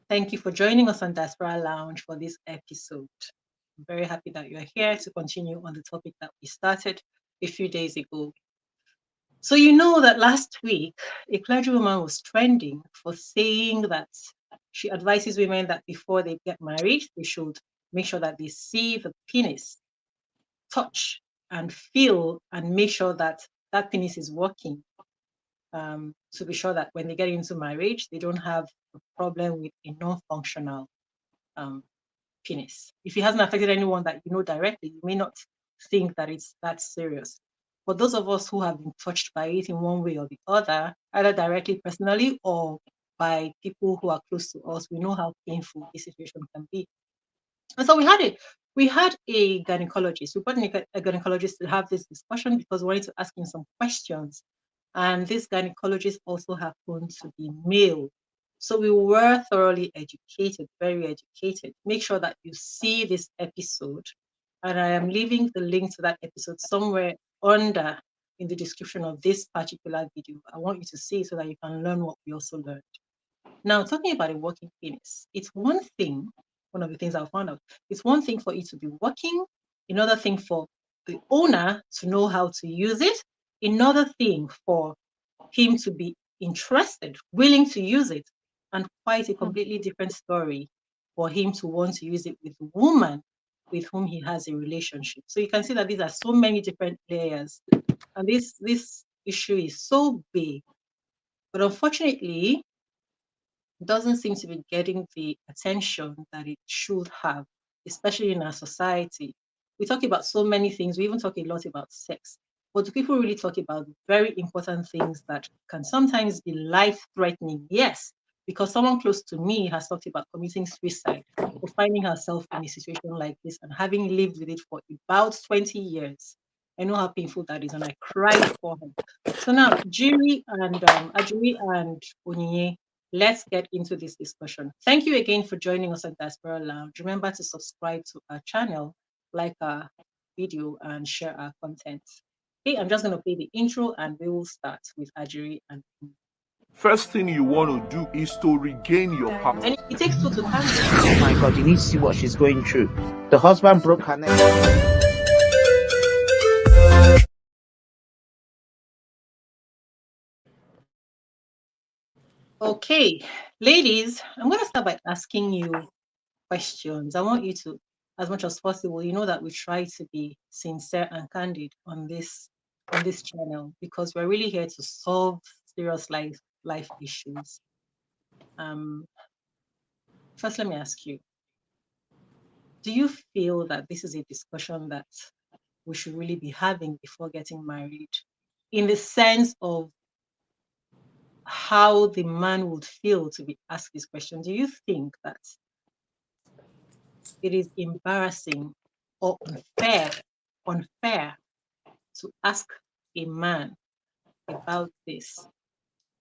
Thank you for joining us on Diaspora Lounge for this episode. I'm very happy that you're here to continue on the topic that we started a few days ago. So you know that last week, a clergywoman was trending for saying that she advises women that before they get married, they should make sure that they see the penis, touch and feel, and make sure that that penis is working, to be sure that when they get into marriage, they don't have a problem with a non-functional penis. If it hasn't affected anyone that you know directly, you may not think that it's that serious. For those of us who have been touched by it in one way or the other, either directly personally or by people who are close to us, we know how painful this situation can be. And so we had a gynecologist. We brought in a gynecologist to have this discussion because we wanted to ask him some questions. And this gynecologist also happened to be male. So we were thoroughly educated, very educated. Make sure that you see this episode. And I am leaving the link to that episode somewhere under in the description of this particular video. I want you to see it so that you can learn what we also learned. Now, talking about a working penis, it's one thing, one of the things I found out, it's one thing for it to be working, another thing for the owner to know how to use it, another thing for him to be interested, willing to use it, and quite a completely different story for him to want to use it with the woman with whom he has a relationship. So you can see that these are so many different layers, and this issue is so big, but unfortunately, doesn't seem to be getting the attention that it should have, especially in our society. We talk about so many things. We even talk a lot about sex. But do people really talk about very important things that can sometimes be life-threatening? Yes, because someone close to me has talked about committing suicide or finding herself in a situation like this and having lived with it for about 20 years. I know how painful that is, and I cried for her. So now, Ajuri and Onyinye, let's get into this discussion. Thank you again for joining us at Diaspora Lounge. Remember to subscribe to our channel, like our video, and share our content. Okay, I'm just going to play the intro and we will start with Ajiri. And first thing you want to do is to regain your power. And it takes two to tango. Oh my God, you need to see what she's going through. The husband broke her neck. Okay, ladies, I'm going to start by asking you questions. I want you to, as much as possible, you know that we try to be sincere and candid on this channel because we're really here to solve serious life issues. First, let me ask you, do you feel that this is a discussion that we should really be having before getting married, in the sense of how the man would feel to be asked this question? Do you think that it is embarrassing or unfair to ask a man about this?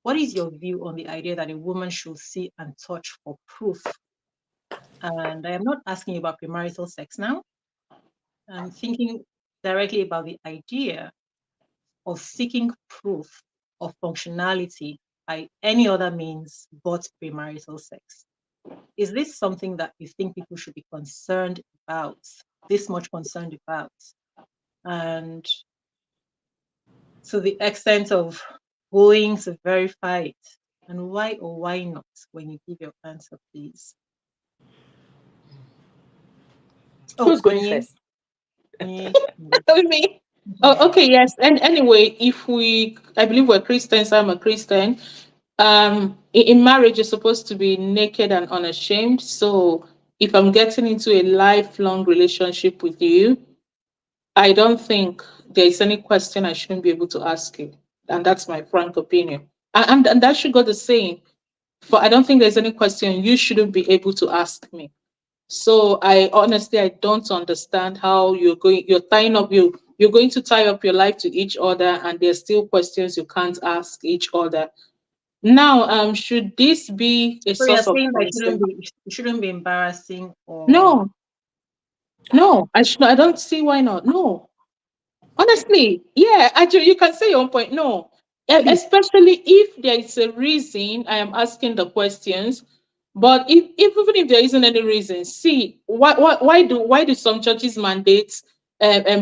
What is your view on the idea that a woman should see and touch for proof? And I am not asking about premarital sex now. I'm thinking directly about the idea of seeking proof of functionality by any other means but premarital sex. Is this something that you think people should be concerned about, this much concerned about? And to the extent of going to verify it, and why or why not? When you give your answer, please. Who's going first? Me. Me. Oh, okay, yes. And anyway, I believe we're Christians, I'm a Christian. In marriage, you're supposed to be naked and unashamed. So if I'm getting into a lifelong relationship with you, I don't think there's any question I shouldn't be able to ask you. And that's my frank opinion. And that should go the same. For I don't think there's any question you shouldn't be able to ask me. So I don't understand how you're going to tie up your life to each other, and there's still questions you can't ask each other. Now, should this be a source of concern? It shouldn't be embarrassing or No, I don't see why not. No, honestly, yeah, actually, you can say your own point. No, especially if there is a reason I am asking the questions. But even if there isn't any reason, see, why do some churches mandate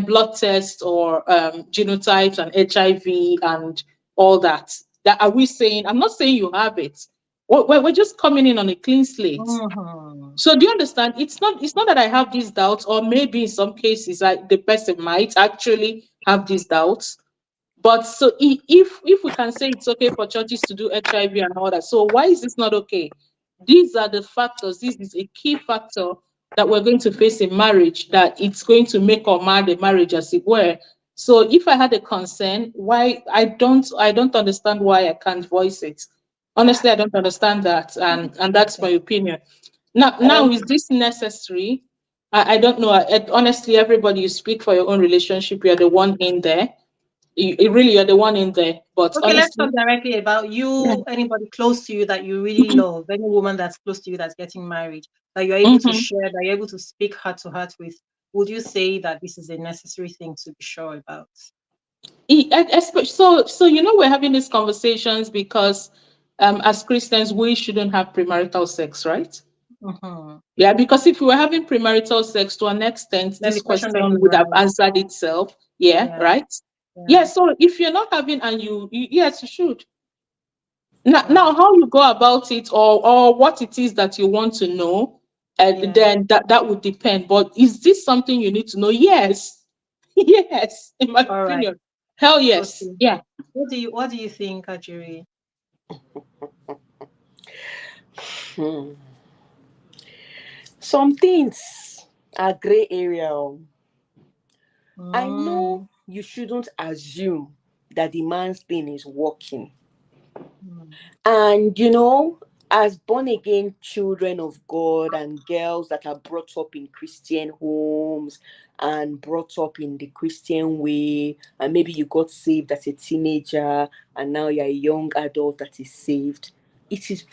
blood tests or genotypes and HIV and all that? That are we saying? I'm not saying you have it. We're just coming in on a clean slate. Mhm. So do you understand? It's not that I have these doubts, or maybe in some cases the person might actually have these doubts. But so if we can say it's okay for churches to do HIV and all that, so why is this not okay? These are the factors. This is a key factor that we're going to face in marriage, that it's going to make or mar the marriage, as it were. So if I had a concern, why I don't understand why I can't voice it. Honestly, I don't understand that, and that's my Okay. opinion. Now, Um, is this necessary? I don't know. Honestly, everybody, you speak for your own relationship. You're the one in there. Really, you're the one in there. But Okay, let's talk honestly, directly about yeah. you, anybody close to you that you really love, any woman that's close to you that's getting married, that you're able to Mhm. share, that you're able to speak heart to heart with. Would you say that this is a necessary thing to be sure about? So we're having these conversations because as Christians we shouldn't have premarital sex, right? Mm-hmm. Yeah, because if we were having premarital sex, to an extent, Then this the question question doesn't would have rise. answered itself. Yeah, Yeah, right. Yeah, yeah. so if you're not having, and yes, you should. Now, Wow. how you go about it, or what it is that you want to know, Yeah. then that would depend. But is this something you need to know? Yes, yes, in my All right. opinion. Hell yes, Okay. yeah. What do you think, Ajiri? hmm. Some things are gray area. I know Mm, you shouldn't assume that the man's thing is working. mm, And as born again children of God and girls that are brought up in Christian homes and brought up in the Christian way, and maybe you got saved as a teenager and now you're a young adult that is saved, it's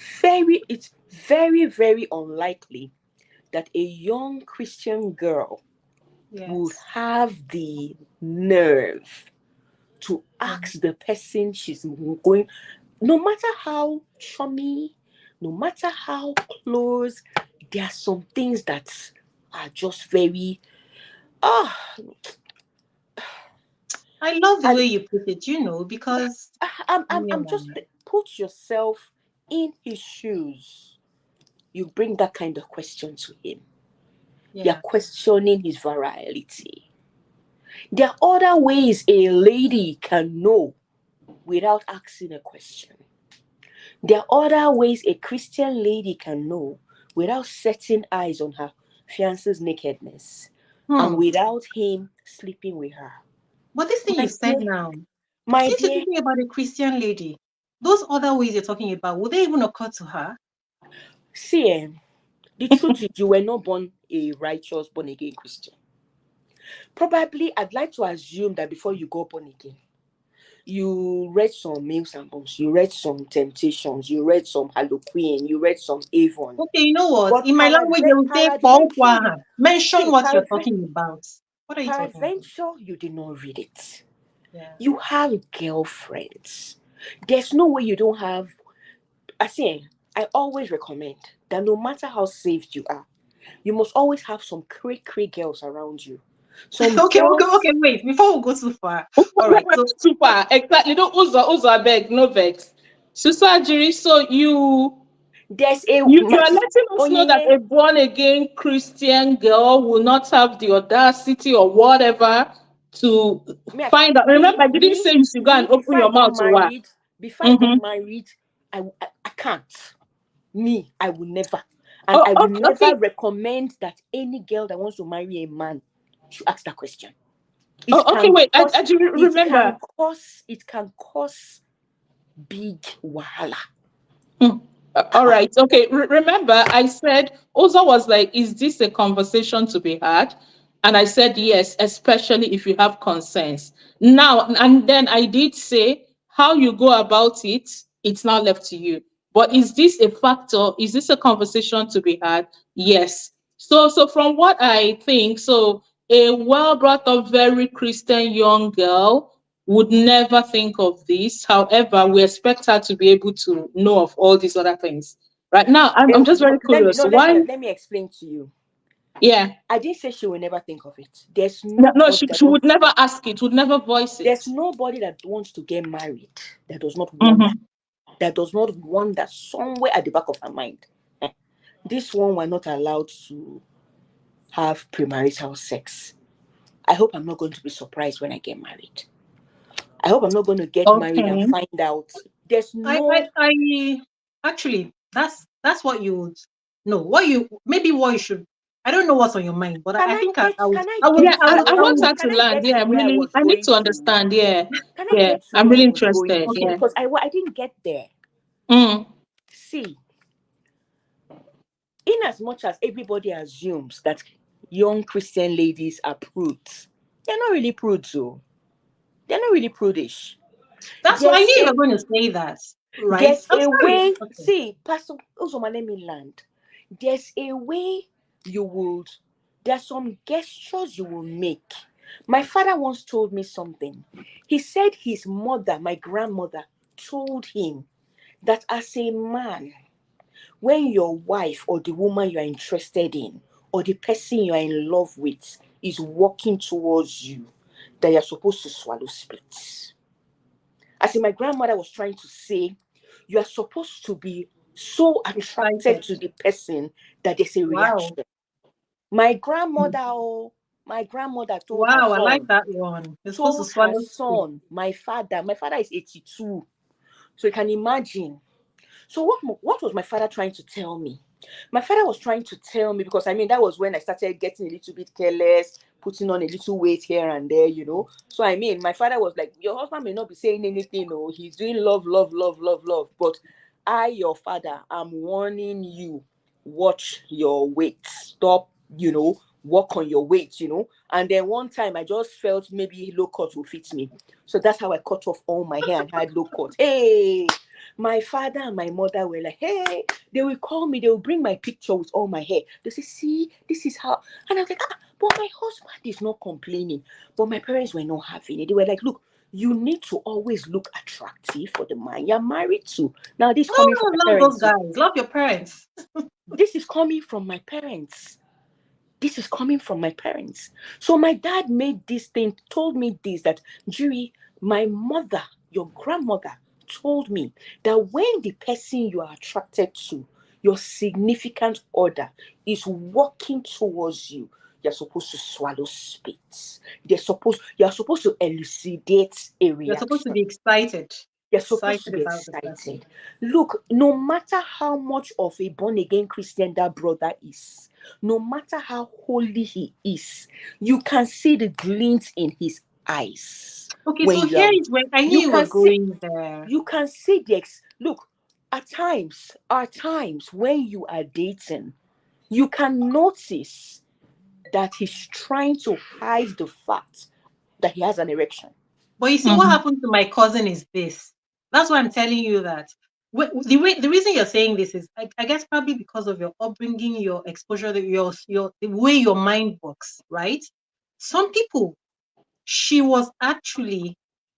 very, very unlikely that a young Christian girl would yes. have the nerve to Mm. ask the person she's going, no matter how chummy, no matter how close, there are some things that are just very ah. I love the And way you put it, because I'm yeah, just put yourself in his shoes. You bring that kind of question to him. You're yeah. questioning his virality. There are other ways a lady can know without asking a question. There are other ways a Christian lady can know without setting eyes on her fiance's nakedness and Hmm. without him sleeping with her. But this thing My you said dear, now, my since you're dear, talking about a Christian lady, those other ways you're talking about, would they even occur to her? see, the truth is you were not born a righteous, born again Christian. Probably, I'd like to assume that before you got born again, you read some Mills and Bones, you read some Temptations, you read some Harlequin, you read some Avon. Okay, you know what? But In my language, they will say, peradventure, "Paukwaha." Mention what you're talking about. What are you talking about? peradventure, you did not read it. Yeah. You have girlfriends. There's no way you don't have. I see. I always recommend that no matter how saved you are, you must always have some cray girls around you. Some Okay, okay, girls. okay. Wait, before we go too far. All right. We're So, super exactly. No, Uzo, I beg, no vex. Sister Ajiri, so There's a you are letting us know that Onyinye. a born again Christian girl will not have the audacity or whatever to Me, find out. me, Remember, I didn't me, say you should go and me. open your mouth to what. Before I got Mm-hmm. married, I can't. Me, I will never, and Oh, I will okay, never okay. recommend that any girl that wants to marry a man should ask that question. It Oh, okay. can Wait, cause remember. it can cause big wahala. Hmm. All right. Okay. Remember, I said Oza was like, "Is this a conversation to be had?" And I said yes, especially if you have concerns. Now, and then I did say how you go about it. It's now left to you. But is this a factor? Is this a conversation to be had? Yes. So from what I think, so a well brought up, very Christian young girl would never think of this. However, we expect her to be able to know of all these other things. Right now, I'm just very curious. Why? Let me explain to you. Yeah. I didn't say she will never think of it. There's No, nobody she would never ask it, would never voice it. there's nobody that wants to get married that does not want Mhm. that does not want that somewhere at the back of her mind. This one we're not allowed to have premarital sex. I hope I'm not going to be surprised when I get married. I hope I'm not going to get married and Okay. find out there's no. I actually, that's what you would know. What you should. I don't know what's on your mind, but I think I would, Can I I would, get Yeah, to I want her can to I land. get Yeah, to I'm where I really, was I need going to to? understand. Yeah. Can I Yeah. get to I'm where I really was going interested. to? Yeah. Because I didn't get there. Mm. See, in as much as everybody assumes that young Christian ladies are prudes, they're not really prudes, though. They're not really prudish. that's what I There's knew you a were going to say that, right? there's I'm a sorry. way. Okay. See, Pastor Uzoma, let me land. There's a way you would. There's some gestures you will make. My father once told me something. He said his mother, my grandmother, told him that as a man, when your wife or the woman you are interested in or the person you are in love with is walking towards you, that you're supposed to swallow spit. As in, my grandmother was trying to say, you are supposed to be so attracted Excited. to the person that there's a Wow. reaction. My grandmother Wow, I like that one. You're supposed to told her swallow spit. son, my father is 82. So you can imagine. So what was my father trying to tell me? My father was trying to tell me, because I mean that was when I started getting a little bit careless, putting on a little weight here and there, you know. So I mean, my father was like, your husband may not be saying anything, no, he's doing love, love, love, love, love. But I, your father, am warning you, watch your weight. Stop, work on your weight, And then one time I just felt maybe low cut will fit me. So that's how I cut off all my hair and had low cut. Hey, my father and my mother were like, hey, they will call me, they will bring my picture with all my hair. They say, see, this is how. And I was like, but my husband is not complaining. But my parents were not having it. They were like, look, you need to always look attractive for the man you're married to. Now, this is coming from my Love those parents. guys. Love your parents. This is coming from my parents. This is coming from my parents. So my dad made this thing, told me this, that, Jiri, my mother, your grandmother, told me that when the person you are attracted to, your significant other, is walking towards you, you're supposed to swallow spit. You're supposed to elucidate a You're supposed to reaction. be excited. You're supposed to Excited be about the person. excited. Look, no matter how much of a born again Christian that brother is, no matter how holy he is, you can see the glint in his eyes. Okay, When so you here are, is where I knew you you were can see, going there. look, at times when you are dating, you can notice that he's trying to hide the fact that he has an erection. But you see, what Mhm. happened to my cousin is this. That's why I'm telling you that. The reason you're saying this is, I guess, probably because of your upbringing, your exposure, the way your mind works, right? Some people, she was actually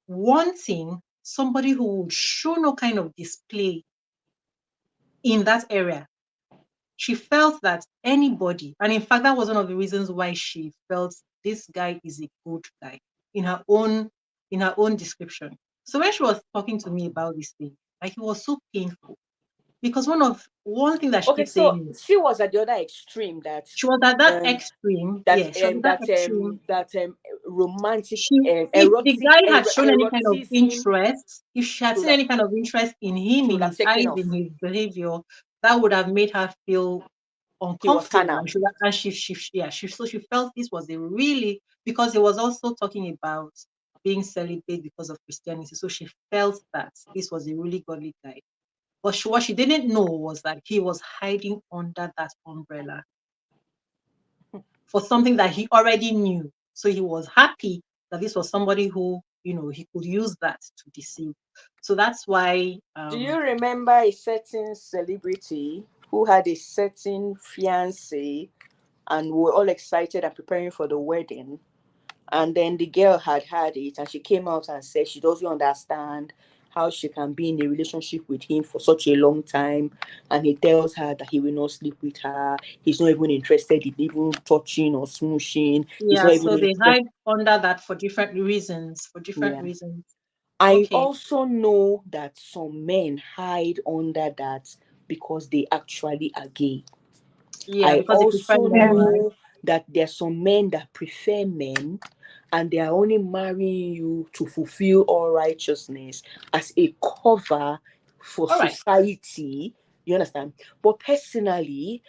wanting somebody who would show no kind of display in that area. She felt that anybody, and in fact, that was one of the reasons why she felt this guy is a good guy in her own description. So when she was talking to me about this thing, like, it was so painful because one thing that she Okay, keeps so saying is she was at the other extreme, that she was at that um extreme. that Yeah, she was at that extreme. romantic She, if the guy had shown any kind of eroticism, interest, if she had she would seen have any kind of interest in him, she in would have his taken eyes, off. in his behavior, that would have made her feel He was uncomfortable, carnal. and she felt this was a really, because he was also talking about being celibate because of Christianity, so she felt that this was a really godly guy. But what she didn't know was that he was hiding under that umbrella for something that he already knew. So he was happy that this was somebody who, he could use that to deceive. So that's why. Do you remember a certain celebrity who had a certain fiance and were all excited and preparing for the wedding? And then the girl had it, and she came out and said she doesn't understand how she can be in a relationship with him for such a long time, and he tells her that he will not sleep with her. He's not even interested in even touching or smooshing. He's Yeah, not even so they interested. hide under that for different reasons. Yeah. I Okay. also know that some men hide under that because they actually are gay. Yeah, I because they prefer also men, right? know that there are some men that prefer men, and they are only marrying you to fulfill all righteousness as a cover for All right. society. You understand? But personally,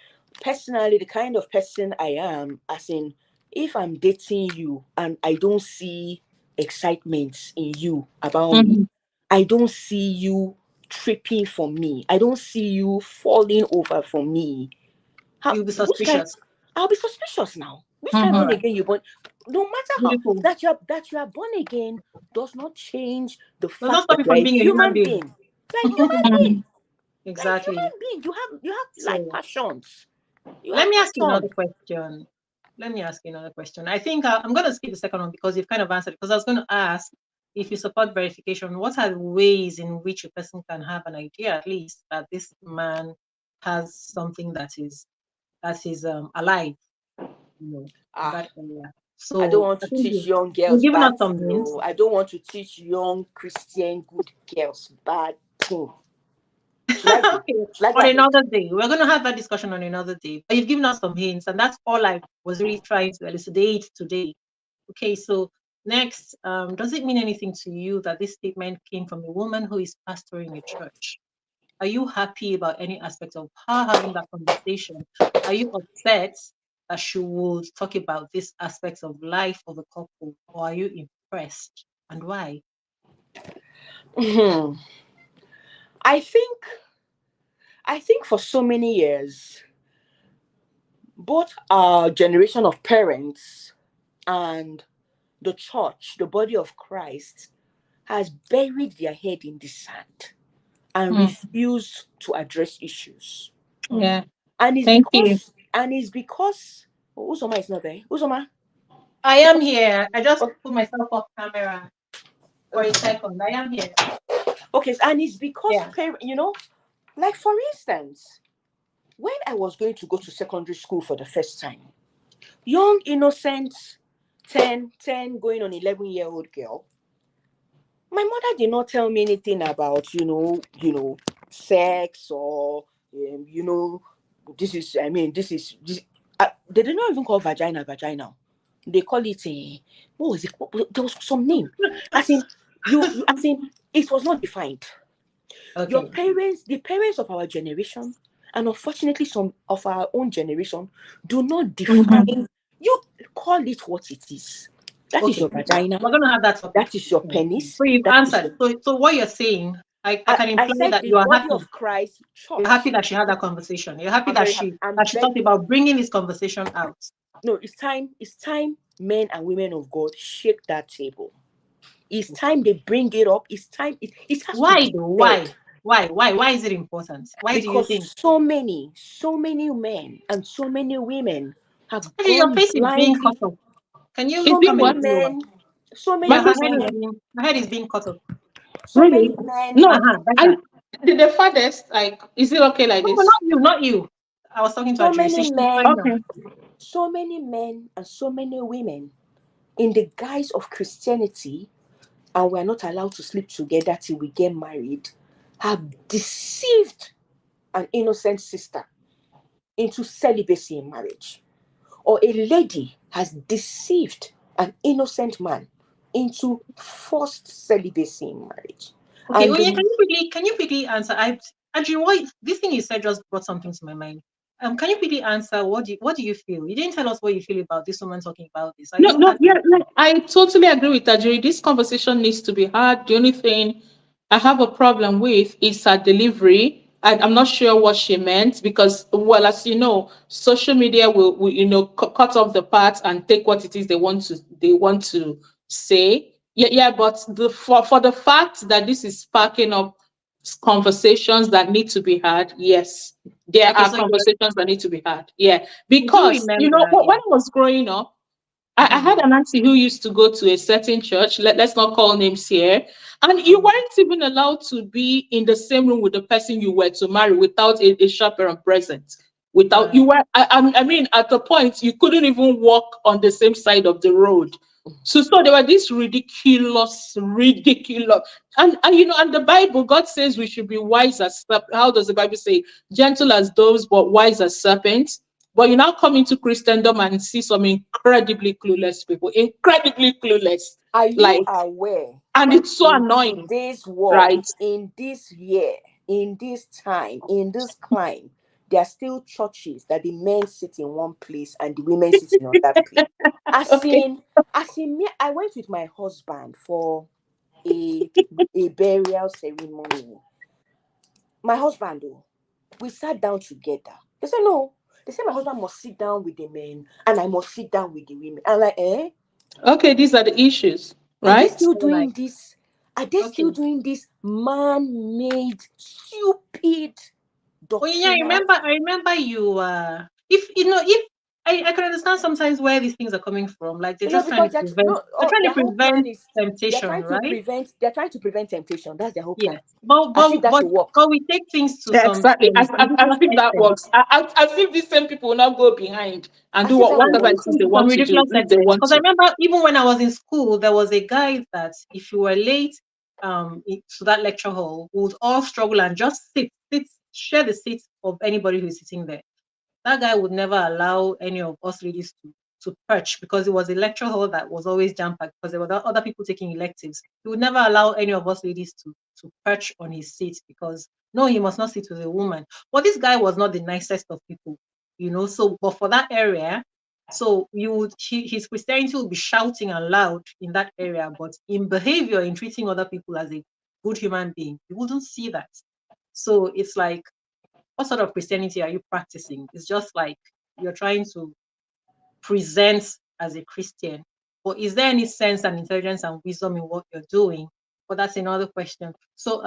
the kind of person I am, as in, if I'm dating you and I don't see excitement in you about me, Mhm. I don't see you tripping for me, I don't see you falling over for me. How, You'll be which kind? suspicious. I'll be suspicious now. Which kind of All born Mhm. right. again you born? No matter how Beautiful. that you are born again does not change the Does not fact stop that you you're from a being a human human being. being. You're a human being. Mhm. You're a Exactly. human being. You have like So passions. You let have me ask you another passion. question. I think I'm going to skip the second one because you've kind of answered. Because I was going to ask if you support verification, what are the ways in which a person can have an idea, at least, that this man has something that is alive, in Ah, that area. I don't So want I to think teach young you've girls given us bad some thing. hints. No, I don't want to teach young Christian good girls bad thing. Should I go? Okay, Should I go on ahead? another day. We're going to have that discussion on another day. But you've given us some hints, and that's all I was really trying to elucidate today. Okay, so next, does it mean anything to you that this statement came from a woman who is pastoring a church? Are you happy about any aspect of her having that conversation? Are you upset that she would talk about these aspects of life of a couple, or are you impressed, and why? Mhm. I think I think for so many years, both our generation of parents and the church, the body of Christ, has buried their head in the sand and Mm. refused to address issues. Mm. Yeah. And it's Thank you. because Uzoma is not there. Uzoma. I am here. I just Oh, put myself off camera for a okay. second. I am here. Okay, and it's because Yeah. like for instance, when I was going to go to secondary school for the first time, young innocent 10 going on 11-year-old girl, my mother did not tell me anything about sex or this. They did not even call vagina. They call it a what was it? There was some name. As in as in it was not defined. Your Okay. parents, the parents of our generation, and unfortunately some of our own generation, do not Mhm. define. You call it what it is. That is Okay. your vagina. We're gonna have that topic. That is your Yeah. penis. So you've That is answered. your. So what you're saying, I can I imply said that the you are body happy. of Christ You're happy church. that she had that conversation. You're happy I'm that very happy. she I'm that she thought very about bringing this conversation out. no. It's time. It's time. Men and women of God shake that table. It's time they bring it up. It's time. It has to Why be though? said. Why is it important? Why do you think? Because so many men and so many women have Actually, your gone face is being cut blindly. off. Can you It's So been come a many what? little lower? men, so My many Yeah, question. men, her head is being cut off. so Really? many men. No. Uh-huh, I better. the farthest, like, is it okay like No, this? not you. I was talking to So Ajuri. See, many she's men, fine now. Okay. so many men, and so many women, in the guise of Christianity, and we're not allowed to sleep together till we get married, have deceived an innocent sister into celibacy in marriage. Or a lady has deceived an innocent man into forced celibacy in marriage. Okay, And Onye, the, can you quickly answer? Actually, what this thing you said just brought something to my mind. Can you quickly answer what do you feel? You didn't tell us what you feel about this woman talking about this. Are No, you no, happy? yeah, no, I totally agree with Tajiri. This conversation needs to be had. The only thing I have a problem with is her delivery. I'm not sure what she meant because, well, as you know, social media will cut off the parts and take what it is they want to say. Yeah, yeah, but for the fact that this is sparking up conversations that need to be had, yes, there Okay, are so you conversations that need to be had. Yeah, do because remember, when yeah. I was growing up. I had an auntie who used to go to a certain church. Let's not call names here. And you Mm. weren't even allowed to be in the same room with the person you were to marry without a chaperone present. Without Right. you were, I mean, at the point you couldn't even walk on the same side of the road. So there were these ridiculous, and you know, and the Bible, God says we should be wise as how does the Bible say? Gentle as doves, but wise as serpents. But you now come into Christendom and see some incredibly clueless people, incredibly clueless, Are you like, aware and that it's so in annoying, today's world, right? in this year, in this time, in this climb, there are still churches that the men sit in one place and the women sit in another place? As Okay, in, as in me, I went with my husband for a a burial ceremony. My husband, oh, we sat down together. They said no. They said my husband must sit down with the men and I must sit down with the women. I'm like, eh? okay, these are the issues, Are they right? still So like, doing this? Are they still okay. doing this man-made, stupid Oh yeah, doctrinal? I remember you if you know if I can understand sometimes where these things are coming from. Like You know, because they're trying to their whole plan prevent is temptation, right? they're trying to prevent temptation. That's their whole Yes. plan. But As if but that but should work. but we take things to Yeah, some exactly. things, a As ridiculous if that extent. works. As if these same people will not go behind and do As if that will And whatever work. it take is things they to some want to do ridiculous if they extent. want Because I to. remember even when I was in school, there was a guy that if you were late to that lecture hall, we would all struggle and just share the seat of anybody who is sitting there. That guy would never allow any of us ladies to perch because it was a lecture hall that was always jam packed because there were other people taking electives. He would never allow any of us ladies to perch on his seat because no, he must not sit with a woman. But this guy was not the nicest of people, you know. So, but for that area, so his Christianity will be shouting and loud in that area, but in behavior, in treating other people as a good human being, you wouldn't see that. So it's like, what sort of Christianity are you practicing? It's just like you're trying to present as a Christian. But is there any sense and intelligence and wisdom in what you're doing? But that's another question. So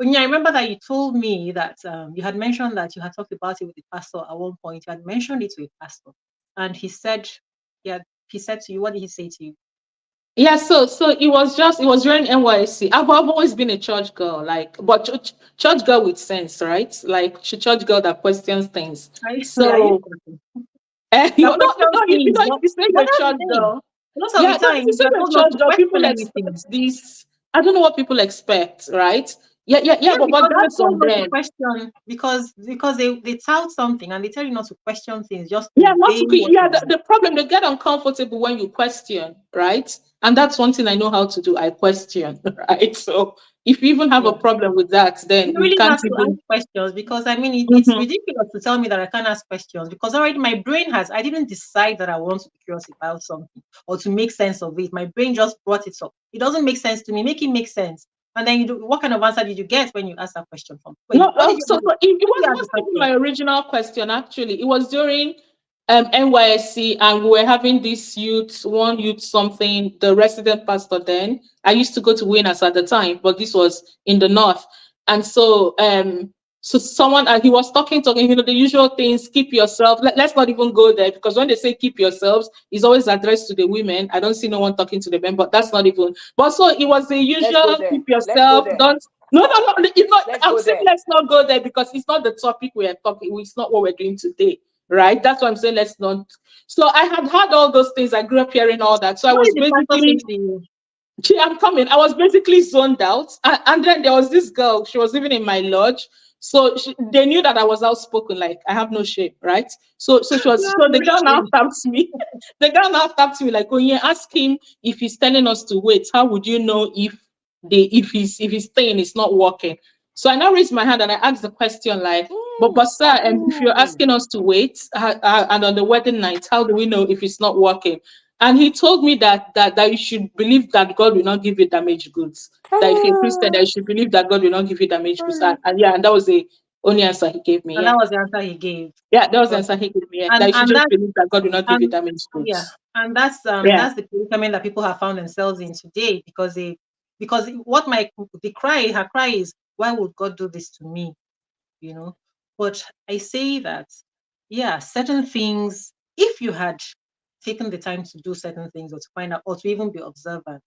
Onya, I remember that you told me that you had mentioned that you had talked about it with the pastor at one point. You had mentioned it to a pastor, and yeah, he said to you, what did he say to you? Yeah, so it was during NYSC. I've always been a church girl, like, but church girl with sense, right? Like church girl that questions things. Are you So talking? you That know, no, question you things, know, if you say but you're a that's church the thing. girl, Most of yeah, the no, if you time, say you're you're a told not church to girl, people question anything. expect this. I don't know what people expect, right? Yeah, Yeah, but because you're that's told on not to them. question because they tout something and they tell you not to question things, just Yeah, not obey to be, what yeah, they want. the problem, they get uncomfortable when you question, right? And that's one thing I know how to do. I question, right? So if you even have a Yeah. problem with that, You then we really can't have to ask even. questions because I mean it's Mhm. ridiculous to tell me that I can't ask questions because already my brain I didn't decide that I want to be curious about something or to make sense of it. My brain just brought it up. It doesn't make sense to me. Make it make sense. And then what kind of answer did you get when you asked that question from? No, Wait, what did you so ask? it What did you ask the wasn't even question? my original question, actually. It was during NYSC, and we were having this one youth something, the resident pastor then. I used to go to Winners at the time, but this was in the north. And so someone, and he was talking, you know, the usual things, keep yourself. Let's not even go there, because when they say keep yourselves, it's always addressed to the women. I don't see no one talking to the men, but that's not even. But so it was the Let's go usual, there. keep Let's go yourself, there. don't. No, it's not. Let's I'm go saying there. let's not go there because it's not the topic we are talking. It's not what we're doing today, right? That's why I'm saying let's not. So I had had all those things. I grew up hearing all that. So I What was did the pastor say basically, to you? gee, I'm coming. I was basically zoned out. And then there was this girl. She was living in my lodge. So they knew that I was outspoken. Like I have no shame, right? So she You was. have So no the girl now shame. tapped me. The girl now tapped me like, oh yeah, ask him if he's telling us to wait. How would you know if he's staying, it's not working? So I now raised my hand and I asked the question like, but sir, and if you're Mm. asking us to wait, and on the wedding night, how do we know if it's not working? And he told me that you should believe that God will not give you damaged goods. That if you're a Christian, that you should believe that God will not give you damaged goods. And yeah, and that was the only answer he gave me. And Yeah. that was the answer he gave. Yeah, that was the Got answer it. he gave me. Yeah. That And you should and just that believe that God will not give you and damaged yeah, goods. and Yeah. that's the predicament that people have found themselves in today because what her cry is, why would God do this to me? You know. But I say that, yeah, certain things, if you had taken the time to do certain things or to find out or to even be observant.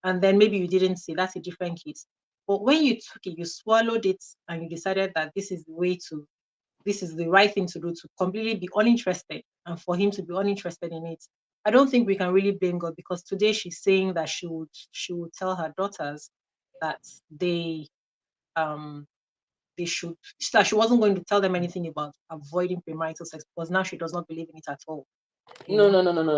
And then maybe you didn't see, that's a different case. But when you took it, you swallowed it and you decided that this is the right thing to do, to completely be uninterested and for him to be uninterested in it. I don't think we can really blame God, because today she's saying that she would tell her daughters that they should, that she wasn't going to tell them anything about avoiding premarital sex, because now she does not believe in it at all. No.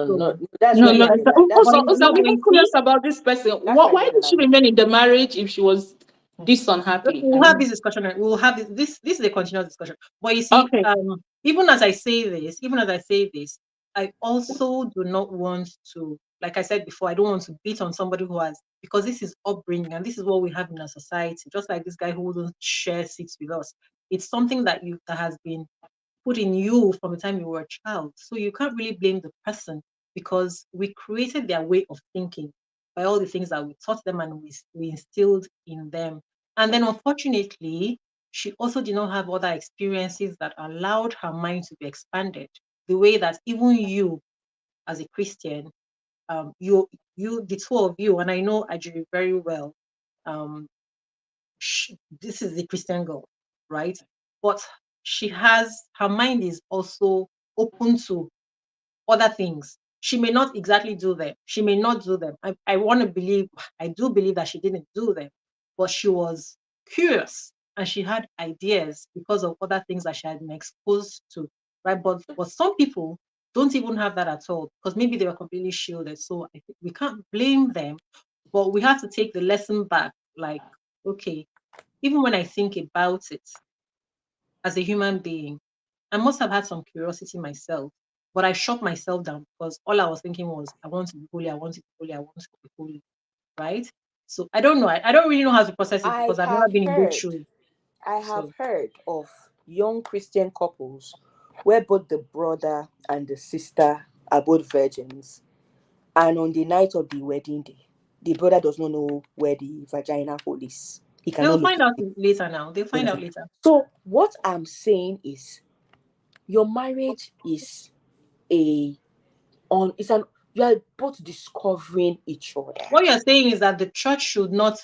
So, That's No, where no. the other. That's Also, but where the also, other I'm you lie even can is. see, curious about this person. That's where the Why other did she lie is. remain in the marriage if she was this unhappy? I we'll have mean, this discussion. We'll have this. This is a continuous discussion. But you see, okay. even as I say this, I also do not want to, like I said before, I don't want to beat on somebody who has, because this is upbringing and this is what we have in our society. Just like this guy who wouldn't share seats with us, it's something that has been put in you from the time you were a child. So you can't really blame the person, because we created their way of thinking by all the things that we taught them and we instilled in them. And then unfortunately, she also did not have other experiences that allowed her mind to be expanded the way that even you, as a Christian, the two of you, and I know Ajiri very well, um, this is the Christian girl, right? But her mind is also open to other things. She may not exactly do them. She may not do them. I do believe that she didn't do them, but she was curious and she had ideas because of other things that she had been exposed to, right? But some people don't even have that at all, because maybe they were completely shielded. So I think we can't blame them, but we have to take the lesson back. Like, okay, even when I think about it as a human being, I must have had some curiosity myself, but I shut myself down because all I was thinking was, I want to be holy, I want to be holy, I want to be holy, right? So I don't know. I don't really know how to process it I because I've never have been in those heard. shoes. I have So heard of young Christian couples where both the brother and the sister are both virgins, and on the night of the wedding day, the brother does not know where the vagina hole is. He they'll cannot find locate out it. later now. They'll You find out understand? later. So what I'm saying is, your marriage is a on. It's an you are both discovering each other. What you're saying is that the church should not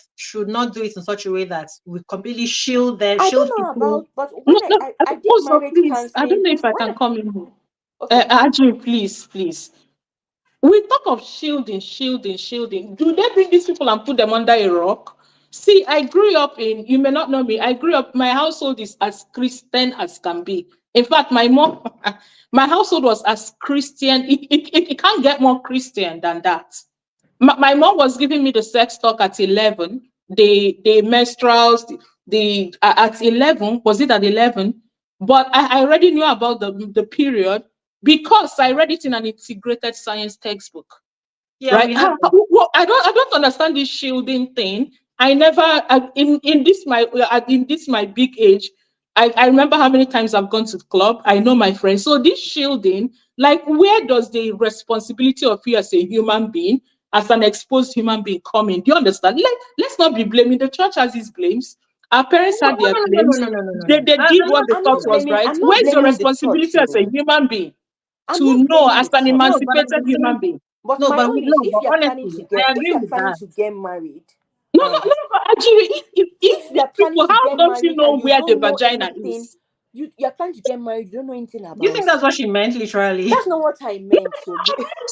do it in such a way that we completely I don't shield know people. about, but No, when no. I did Also, marriage please, I don't counseling, know if I when can come in. okay, Ajay, please. We talk of shielding. Do they bring these people and put them under a rock? See, I grew up you may not know me, my household is as Christian as can be. In fact, my mom, my household was as Christian. It can't get more Christian than that. My mom was giving me the sex talk at 11, the menstruals, at 11, was it at 11? But I already knew about the period because I read it in an integrated science textbook, Yeah, right? we have that. Well, I don't understand this shielding thing. I never in this my big age. I remember how many times I've gone to the club. I know my friends. So this shielding, like, where does the responsibility of you as a human being, as an exposed human being, come in? Do you understand? Let's not be blaming. The church has its blames. Our parents No, had their no, no, no, claims. no, no, no, no, They, no. they did what they I'm thought not was blaming. right. I'm not Where's your blaming the church, responsibility as a though. human being I'm to not know, blaming as the an church. No, but emancipated human being? But no, my but own is, no, but honestly, I if agree you are with planning that. to get married, No, no, and no, but actually, if if you these are planning people, to how get don't you married know and you where the don't know vagina anything, is? you're planning to get married, you don't know anything Do you about think that's it. what she meant, literally? That's not what I meant. So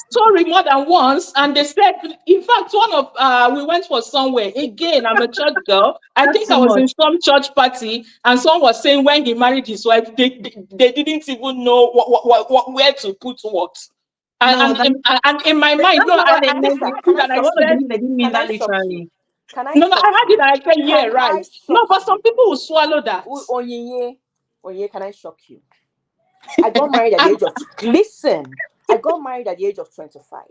Story more than once, and they said, in fact, one of we went for somewhere again. I'm a church girl. I That's think I too was much. in some church party, and someone was saying when he married his wife, they didn't even know where to put what. No, And in my mind, that's no, not what they I meant. sister, heard can it I and I I shock want to said, you? believe they didn't mean Can that I shock you? literally. Can I no, I shock heard it you? and I said, yeah, Can I right. No, shock but some you? people will swallow that. Oye, can I shock you? I got married at the age of listen. I got married at the age of 25.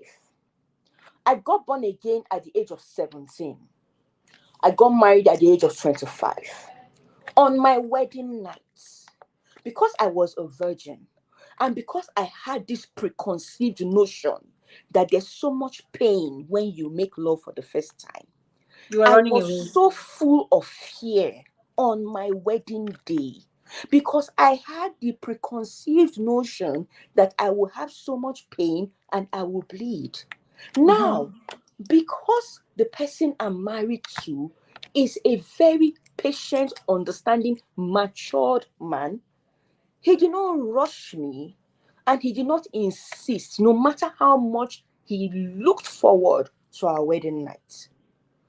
I got born again at the age of 17. I got married at the age of 25. On my wedding night, because I was a virgin and because I had this preconceived notion that there's so much pain when you make love for the first time, You were I running was away. so full of fear on my wedding day. because I had the preconceived notion that I will have so much pain and I will bleed. Now, because the person I'm married to is a very patient, understanding, matured man, he did not rush me and he did not insist, no matter how much he looked forward to our wedding night.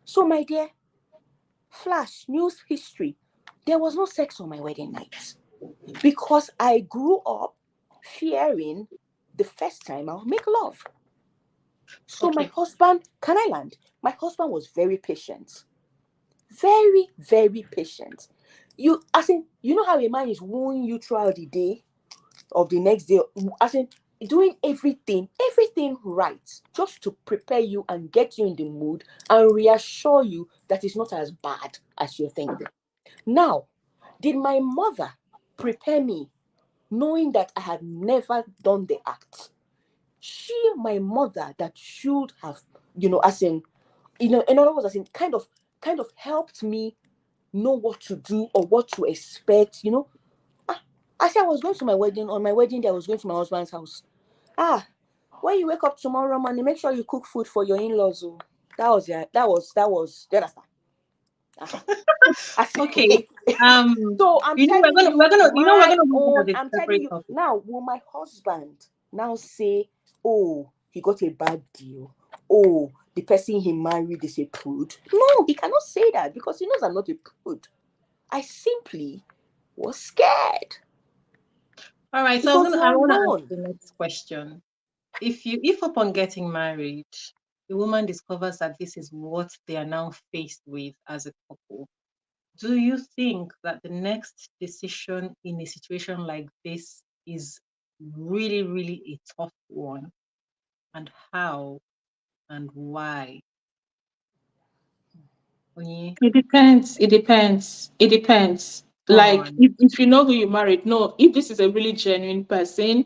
So, my dear, flash news history, there was no sex on my wedding night because I grew up fearing the first time I'll make love. So my husband, can I land? My husband was very patient. Very, very patient. You know how a man is wooing you throughout the day of the next day, doing everything right, just to prepare you and get you in the mood and reassure you that it's not as bad as you're thinking. Now, did my mother prepare me knowing that I had never done the act? She, my mother, that should have, in other words, kind of helped me know what to do or what to expect. I said I was going to my wedding. On my wedding day, I was going to my husband's house. When you wake up tomorrow morning, make sure you cook food for your in-laws. That was you understand? Okay. So I'm telling you, we're gonna move on to I'm the telling separate you topic. now. Will my husband now say, "Oh, he got a bad deal"? Oh, the person he married is a prude? No, he cannot say that because he knows I'm not a prude. I simply was scared. All right, It so was the I want to ask unknown. the next question. If upon getting married, the woman discovers that this is what they are now faced with as a couple, do you think that the next decision in a situation like this is really, really a tough one? And how and why? Onye, It depends. It depends. It depends. go Like on. if you know who you married, no, if this is a really genuine person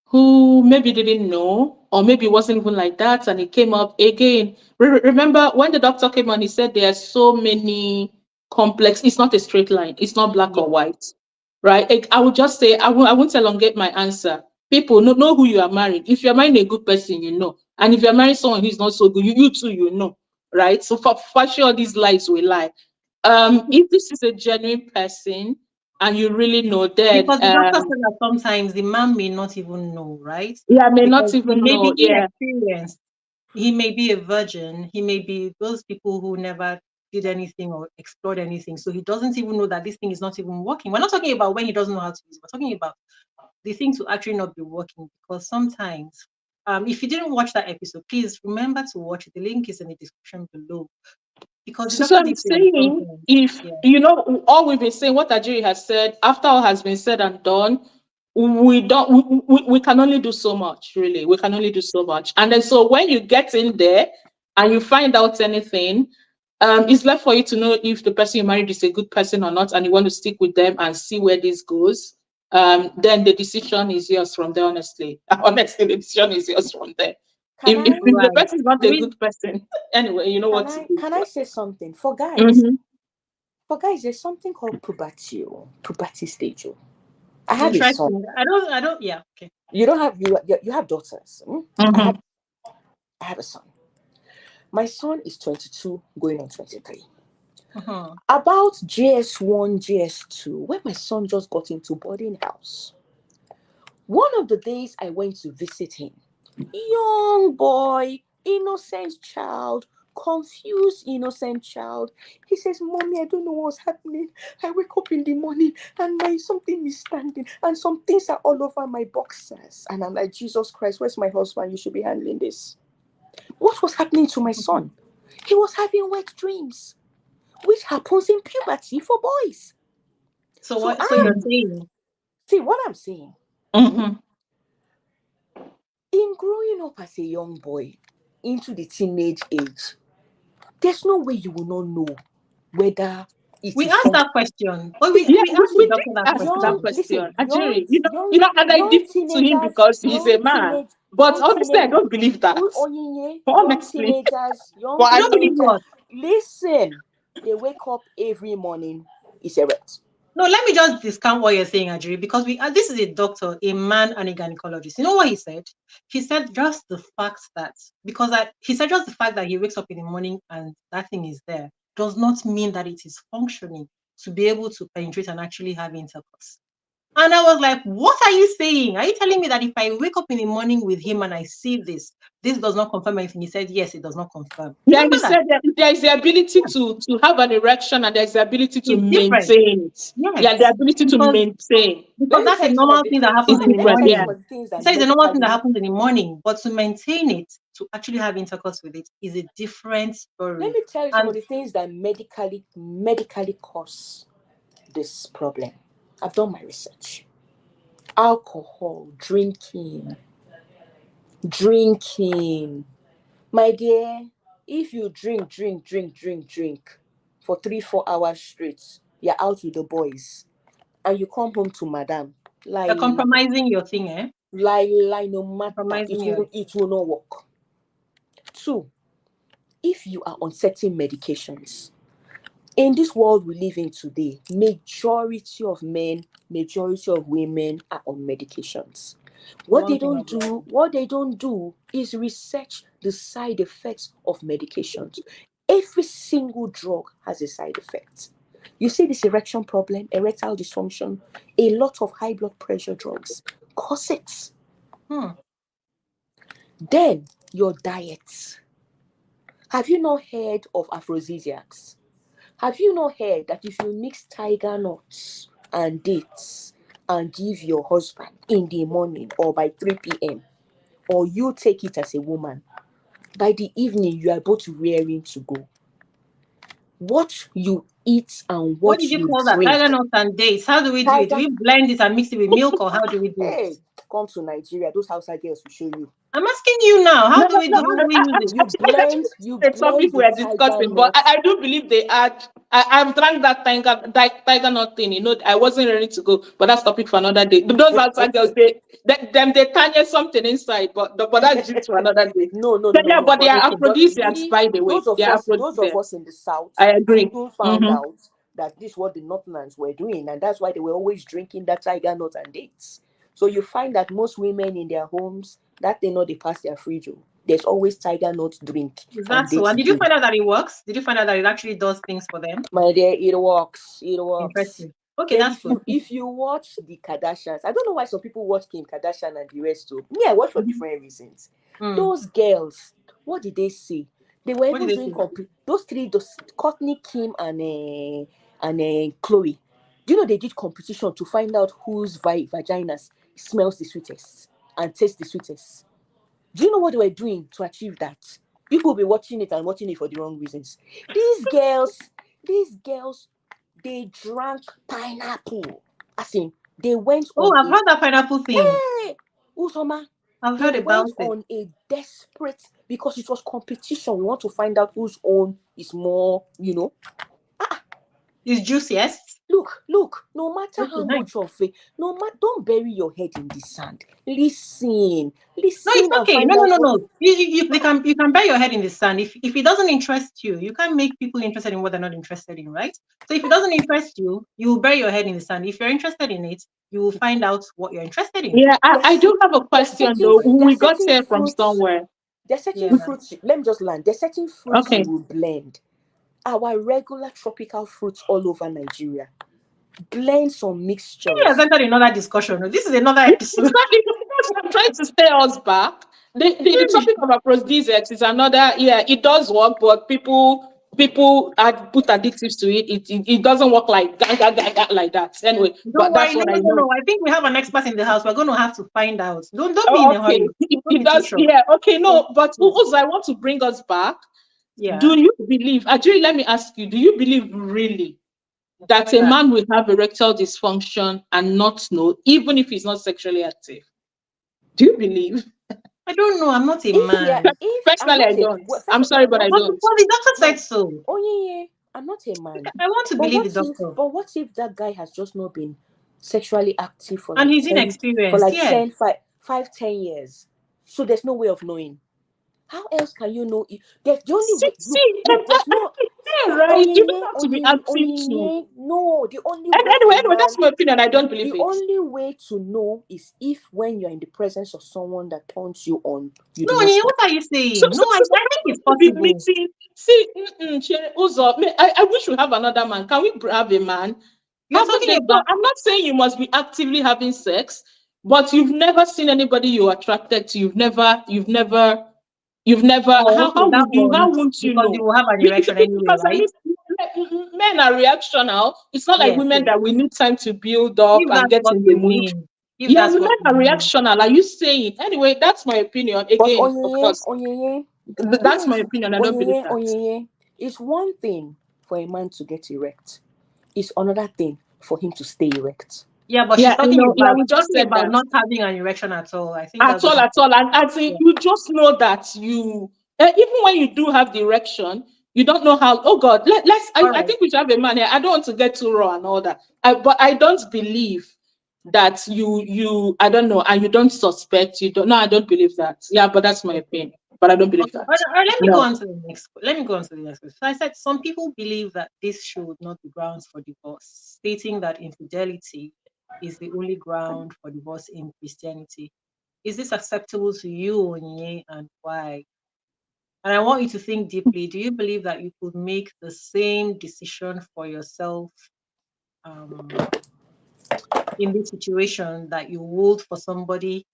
who maybe didn't know, or maybe it wasn't even like that, and it came up again. Remember when the doctor came on, he said there are so many complex. It's not a straight line. It's not black Yeah. or white, right? I would just say I won't elongate my answer. People know who you are married. If you're marrying a good person, you know, and if you're marrying someone who's not so good, you too, you know, right? So for sure, these lies will lie. If this is a genuine person and you really know, then Because the doctor said that sometimes the man may not even know, right? yeah, may not Because he even may know. be Yeah. inexperienced. He may be a virgin. He may be those people who never did anything or explored anything. So he doesn't even know that this thing is not even working. We're not talking about when he doesn't know how to use it. We're talking about the thing to actually not be working. Because sometimes, if you didn't watch that episode, please remember to watch it. The link is in the description below. Because the So doctor I'm did say that saying, sometimes, if yeah. you know all we've been saying, what Ajiri has said, after all has been said and done, we don't we can only do so much, really. We can only do so much. And then so when you get in there and you find out anything, it's left for you to know if the person you married is a good person or not, and you want to stick with them and see where this goes. Then the decision is yours from there, honestly. Honestly, the decision is yours from there. If the Right. person is not a good person, anyway, you know what to do. Can I say something for guys? Mhm. For guys, there's something called puberty stage. I You have a try son. to, yeah, okay. You don't have you have daughters. I Mhm. have a son. My son is 22, going on 23. Uh-huh. About JS1, JS2, when my son just got into boarding house, one of the days I went to visit him, young boy, innocent child, confused, innocent child. He says, "Mommy, I don't know what's happening. I wake up in the morning and something is standing and some things are all over my boxers." And I'm like, "Jesus Christ, where's my husband? You should be handling this." What was happening to my son? He was having wet dreams, which happens in puberty for boys. So So you're I'm saying, see what I'm saying. Mhm. In growing up as a young boy into the teenage age, there's no way you will not know whether it we is asked some that question. Oh, Yeah, we asked the we did doctor that ask that young question. listen question. Ajiri, and I young defer to him teenagers, because he's a man. But honestly, I don't believe that. young Honestly. teenagers, But You I don't believe don't. what? listen, they wake up every morning, it's erect. No, let me just discount what you're saying, Ajiri, because this is a doctor, a man, and a gynecologist. You know what he said? He said just the fact that he said just the fact that he wakes up in the morning and that thing is there does not mean that it is functioning to be able to penetrate and actually have intercourse. And I was like, what are you saying? Are you telling me that if I wake up in the morning with him and I see this does not confirm anything? He said, yes, it does not confirm. Yeah, Remember he that? said that there is the ability to have an erection and there's the ability to It's different. maintain it. Yeah, the Yes. ability to Because maintain. Let me that's a tell you some of normal the thing that things. happens It's in the Let me different. tell you Yeah. some morning. of the things He that says it's a normal thing that medically. happens in the morning, but to maintain it, to actually have intercourse with it, is a different Let story. me tell you some of And the things that medically cause this problem. I've done my research. Alcohol, drinking. My dear, if you drink for 3-4 hours straight, you're out with the boys, and you come home to madam, you're compromising your thing, eh? lie, no matter, Compromising your it will not work. 2, if you are on certain medications, in this world we live in today, majority of men, majority of women are on medications. What one they thing don't of the other. do is research the side effects of medications. Every single drug has a side effect. You see this erection problem, erectile dysfunction, a lot of high blood pressure drugs cause it. Then your diet. Have you not heard of aphrodisiacs? Have you not heard that if you mix tiger nuts and dates and give your husband in the morning or by 3 p.m., or you take it as a woman, by the evening you are both raring to go? What you eat and What did what you you call that? drink. Tiger nuts and dates. How do we do it? Do Tiger, we blend it and mix it with milk, or how do we do it? hey, come to Nigeria. Those outside girls will show you. I'm asking you now. How No, do no, we no. do? How do You we use it? you blend It's the topic the we are tiger discussing, but nuts. I do believe they add. I've drank that tiger nut thing. You know, I wasn't ready to go, but that's topic for another day. Those outside girls, they tanya something inside, but that's just for another day. No, Yeah, but they But are okay, but aphrodisiacs, we, by the way. They are those of aphrodisiacs. us in the south, I we agree. soon found out that this is what the Northerners were doing, and that's why they were always drinking that tiger nut and dates. So you find that most women in their homes, that they know they pass their fridge. There's always tiger nut drink Is and that so? dates And did you drink. find out that it works? Did you find out that it actually does things for them? My dear, it works. It works. Interesting. Okay, Then that's good. if you watch the Kardashians, I don't know why some people watch Kim Kardashian and the rest too. Me, I watch for different reasons. Mm. Those girls, what did they say? They were What even did they doing say? those three, those Courtney, Kim, and Chloe. Do you know they did competition to find out whose vaginas smells the sweetest and tastes the sweetest? Do you know what they were doing to achieve that? People will be watching it and watching it for the wrong reasons. These girls, they drank pineapple. As in, they went Oh, on I've a heard that pineapple thing. hey, Usoma. I've They heard about went it. on a desperate because it was competition. We want to find out whose own is more, It's juice, yes? Look, no matter Okay, how nice. much of it, no matter, don't bury your head in the sand. No, it's Listen and okay. find No, no, out no, what. no. You can bury your head in the sand. If it doesn't interest you, you can't make people interested in what they're not interested in, right? So if it doesn't interest you, you will bury your head in the sand. If you're interested in it, you will find out what you're interested in. Yeah, I There's, do have a there's question certain though. We there's got certain here from fruits. somewhere. There's certain Yeah. fruits. Let me just land. There's certain fruits you Okay. will blend. Our regular tropical fruits all over Nigeria. Blend some He has mixtures. entered another discussion. This is another episode. Exactly. I'm trying to stay us back. The topic of aphrodisiacs is another. Yeah, it does work, but people add put additives to it. It doesn't work like like that. Anyway, Don't but worry. that's No, what no, I no, know. no. I think we have an expert in the house. We're going to have to find out. Don't be in Oh, a okay. hurry. Don't It be too does. sure. Yeah. Okay. So, No, but also I want to bring us back. yeah. Do you believe? Actually, let me ask you. Do you believe really that a That man will have erectile dysfunction and not know, even if he's not sexually active? Do you believe? I don't know. I'm not a If you are, man. if I'm Personally, I not a don't. well, first I'm of all, sorry, I'm but I not But a don't. the doctor said no. so. Oh yeah, I'm not a man. I want to But believe what the if? doctor. But what if that guy has just not been sexually active for And like he's 10, for inexperienced. like Yeah. 10, 10 years? So there's no way of knowing. How else can you know? There's the only way See, there's no. right? You don't have to be active to. No, the only And way anyway, that's my opinion. I don't believe the it. only way to know is if when you're in the presence of someone that turns you on, you No, do not stop. what are you saying? No, I think it's To be possible. meeting. See, Uzo, I wish we have another man. Can we have a man? You're Have a talking date. about I'm not saying you must be actively having sex, but you've never seen anybody you're attracted to. You've never. oh, okay, that How one won't you because you know? will have an erection anyway, Because at right? least men are reactional. It's not like Yes, women yes. that we need time to build up If and that's get what in the you mood. mean, if Yeah, that's women what you are mean. reactional. Are you saying? Anyway, that's my opinion. But Again, of course, that's my opinion. I don't believe that. it's one thing for a man to get erect. It's another thing for him to stay erect. Yeah, but Yeah, we she's just talking said about that. not having an erection at all. I think that's what she's At all. And I think saying. you just know that even when you do have the erection, you don't know how. Oh God, All I right. think we should have a man here. I don't want to get too raw and all that. But I don't believe that I don't know, and you don't suspect. You don't. No, I don't believe that. Yeah, but that's my opinion. But I don't believe Okay. that. Let me go No. on to the next. Let me go on to the next question. So I said some people believe that this should not be grounds for divorce, stating that infidelity is the only ground for divorce in Christianity. Is this acceptable to you, Onyinye, and why? And I want you to think deeply. Do you believe that you could make the same decision for yourself um, in this situation that you would for somebody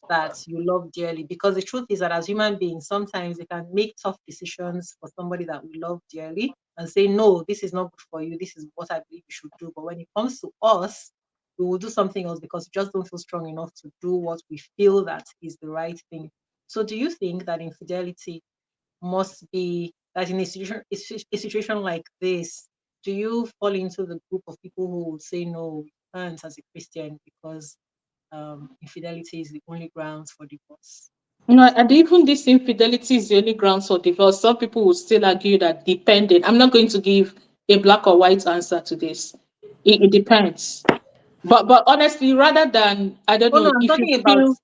that you love dearly? Because the truth is that as human beings, sometimes we can make tough decisions for somebody that we love dearly and say, no, this is not good for you. This is what I believe you should do. But when it comes to us, we will do something else because we just don't feel strong enough to do what we feel that is the right thing. So do you think that infidelity must be that in a situation like this, do you fall into the group of people who would say no, you can't as a Christian because infidelity is the only grounds for divorce? No, and even this infidelity is the only grounds for divorce. Some people will still argue that dependent. I'm not going to give a black or white answer to this. It depends. But honestly, rather than I don't Oh no, know I'm if you talking about feel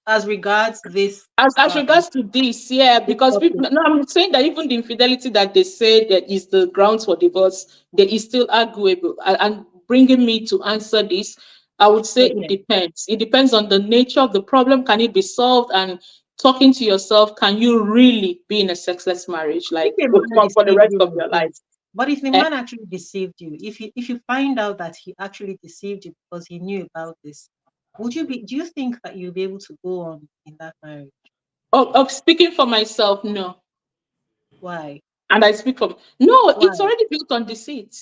as regards this as regards to this, yeah, this because people topic. no, I'm saying that even the infidelity that they say that is the grounds for divorce, that is still arguable. And bringing me to answer this, I would say it Okay. depends. It depends on the nature of the problem. Can it be solved? And talking to yourself, can you really be in a sexless marriage, If like a man for the deceived rest you of like your life? this, but if the Eh, man actually deceived you, if you find out that he actually deceived you because he knew about this, do you think that you'll be able to go on in that marriage? Speaking for myself, no. Why? And I speak for no, Why? it's already built on deceit.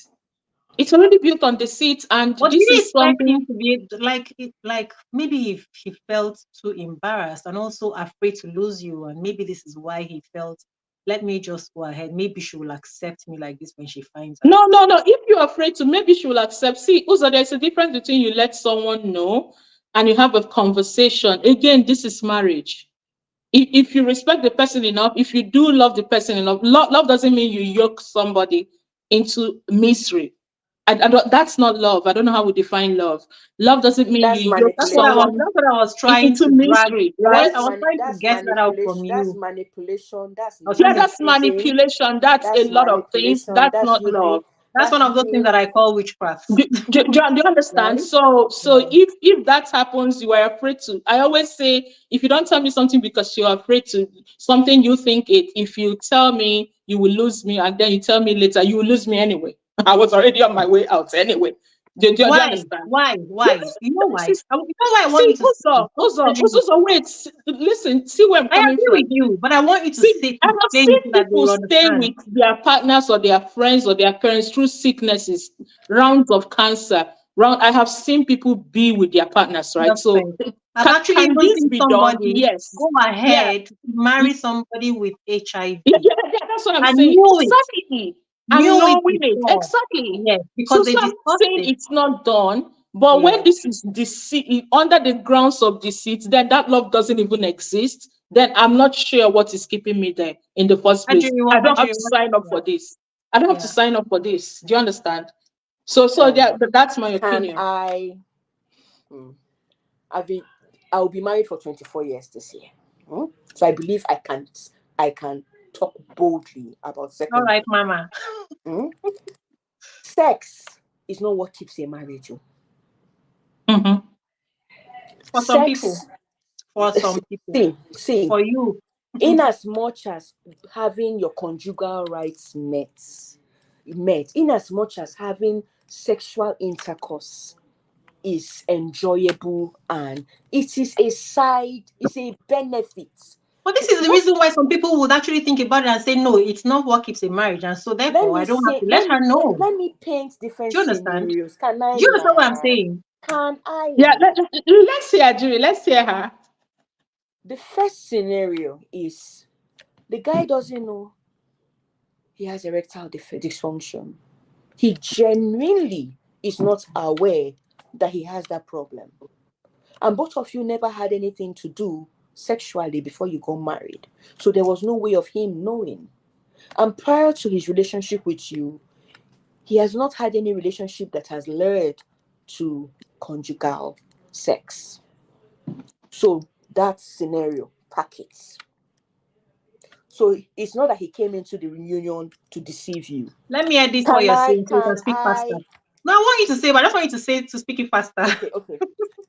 It's already built on deceit, and But did this you is expect something. him to be like maybe if he felt too embarrassed and also afraid to lose you, and maybe this is why he felt, let me just go ahead. Maybe she will accept me like this when she finds out. No. If you're afraid to, maybe she will accept. See, also, there's a difference between you let someone know and you have a conversation. Again, this is marriage. If you respect the person enough, if you do love the person enough, love doesn't mean you yoke somebody into misery. That's not love. I don't know how we define love. Love doesn't mean you That's yoke manipulation. someone That's what I was trying into to drag. misery, right? I was trying to That's get that out from manipulation. That's you. manipulation. That's I was Yeah, trying to that's nepotism. manipulation. That's a That's lot of things. manipulation. That's not love. that's one of those things that I call witchcraft. Do you understand? Right? So Yeah. if that happens, you are afraid to. I always say, if you don't tell me something because you're afraid to, something you think it. If you tell me you will lose me, and then you tell me later you will lose me anyway. I was already on my way out anyway. Do you Why? understand? Why? You know why? This You know why I want see, you to say this? Let me tell you. Wait, listen, see where I'm I coming agree from. with you, but I want you to See, say to I have explain it seen so that they people will stay understand. with their partners or their friends or their parents through sicknesses, rounds of cancer. I have seen people be with their partners, right? So Perfect. I've actually can even this seen be done? somebody Yes. go Yeah. ahead to marry somebody with HIV That's what I'm and saying. Exactly. And knew it knowing it. before. Exactly. Yes, because they So I'm not discussed saying it. it's not done, but when Yes. this is deceit under the grounds of deceit, then that love doesn't even exist. Then I'm not sure what is keeping me there in the first place. I don't have to sign up Yeah, for this. I don't have to yeah. sign up for this. Do you understand? So Um, that's my can opinion. I? Hmm, I've been. I'll be married for 24 years this year. Hmm? So I believe I can. I can talk boldly about All certain right, things. Mama. Sex is not what keeps a marriage. Mm-hmm. For some people. Sex, For some people. see, For you. in as much as having your conjugal rights met, in as much as having sexual intercourse is enjoyable and it is a benefit. But this is the reason why some people would actually think about it and say, no, it's not what keeps a marriage. And so therefore, I don't have to let her know. Let me paint different Do you understand? scenarios. Can I Do you understand what I'm laugh? saying? Can I Yeah, laugh? let's hear Julie. Let's hear her. The first scenario is the guy doesn't know he has erectile dysfunction. He genuinely is not aware that he has that problem. And both of you never had anything to do sexually before you got married. So there was no way of him knowing. And prior to his relationship with you, he has not had any relationship that has led to conjugal sex. So that scenario, packets. So it's not that he came into the reunion to deceive you. Let me edit what you're saying so you can speak faster. I? No, I want you to say, but I just want you to say to speak it faster. Okay.